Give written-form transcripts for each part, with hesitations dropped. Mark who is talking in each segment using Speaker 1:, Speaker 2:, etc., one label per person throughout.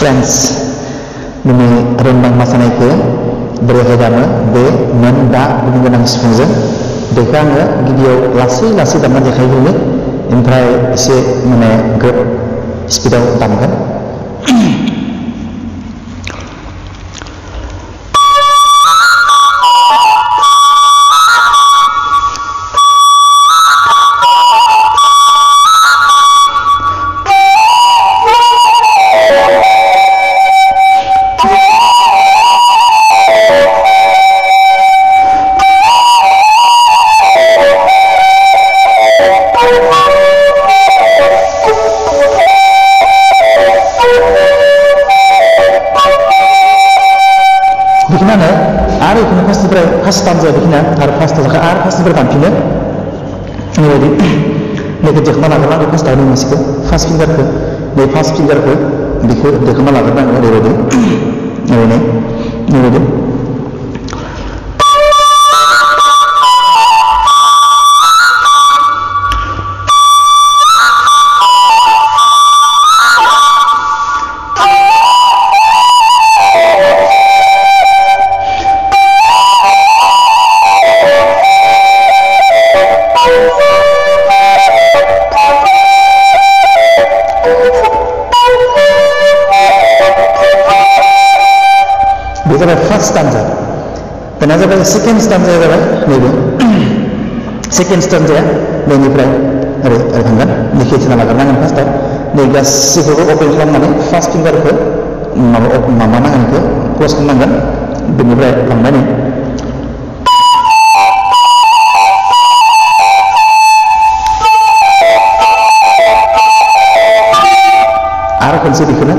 Speaker 1: Friends, ini rendang mosaनायखौ बोरैहाय दामो बे मोन दा गुबुन गोनां सिफुंजों बेखौ आङो गिबियाव लासै दामना देखायग्रोयो ओमफ्राय एसे माने ग्रोब स्पिडआव दामगोन फार्स्ट टाइम जाया बिखिना आरो फार्स्ट जाखा आरो फार्स्टनिफ्राय दामफिनो बेबायदि बेखौ देखोमा लाग्रोनांगौ फार्स्टआव मोनसेखौ फार्स्ट फिंगारखौ बे फार्स्ट फिंगारखौ बेखौ देखोमा लाग्रोनांगौ ओरैबायदि बेबायदि फर्स्ट स्टान्जा दाना जाबाय सेकेन्ड स्टान्जाया जाबाय नैबे सेकेन्ड स्टान्जाया बेनिफ्राय ओरै थांगोन लिखिथना लाग्रोनांगोन फार्स्टआव नै गासैखौबो अपेन खालामनानै फार्स्ट फिंगारखौ माबानांगोन बेखौ क्लोज खालामनांगोन बेनिफ्राय लांबाय नै आरो खनसे बेखौनो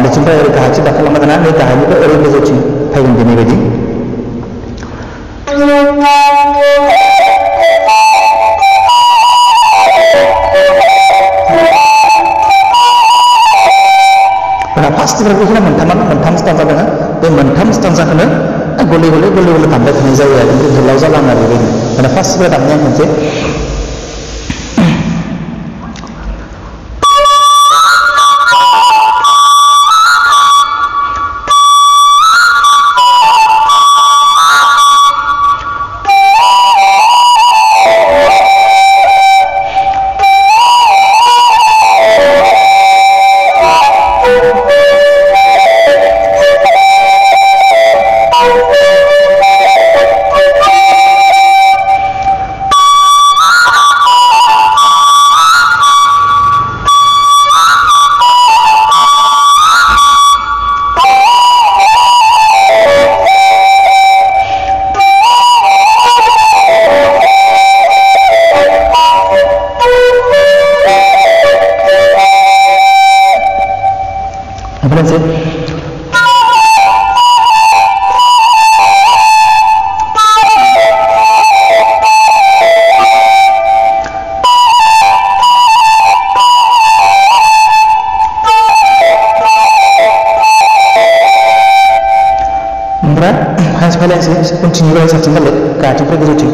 Speaker 1: निचनिफ्राय ओरै गाहायथिं दाखालामना दाना बे गाहायनिफ्राय ओरै गोजौथिं फैगोन बेनि बायदि दाना फार्स्टनिफ्राय बेखिना मोनथाम स्टान्जा दङ बे मोनथाम स्टान्जाखौनो गले गले दामबाय थानाय जायो आरो ओमफ्राय गोलाव जालाङो आरो बेबायदि दाना फार्स्टनिफ्राय दामनाया मोनसे continue saja kali kaca pergi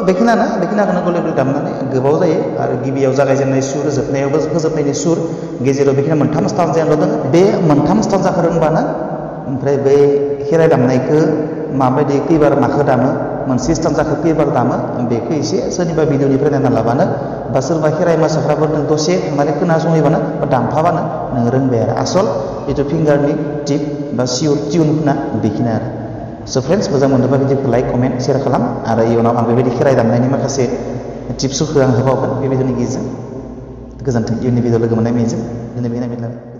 Speaker 1: बेखिना खौनो गले गले दामनानै गोबाव जायो आरो गिबियाव जागायजेननाय सुर जोबनायावबो फोजोबनायनि सुर गेजेराव बेखिना मोनथाम स्टान्जायाल' दङ बे मोनथाम स्टान्जाखौ रोंबानो ओमफ्राय बे खेराइ दामनायखौ माबायदि खैबार माखौ दामो मोनसे स्टान्जाखौ खैबार दामो बेखौ एसे सोरनिबा भिडिअनिफ्राय नायना लाबानो बा सोरबा खेराइ मोसाग्राफोर नों दसे थांनानै खोनासंहैबानो बा दामफाबानो नों रोंबाय आरो आसल जिथु फिंगारनि टिप बा सियर टिउनफोरना बेखिना आरो स' फ्रेन्ड्स मोजां मोनोबा भिडिअखौ लाइक कमेन्ट शेयार खालाम आरो इयुनाव आं बेबायदि खेराइ दामनायनि माखासे टिप्सफोरखौ आं होबावगोन बे भिडिअनि गेजेरजों गोजोन्थों इयुननि भिडिअ लोगो मोननाय मिजिं दिनै बेखिनियानो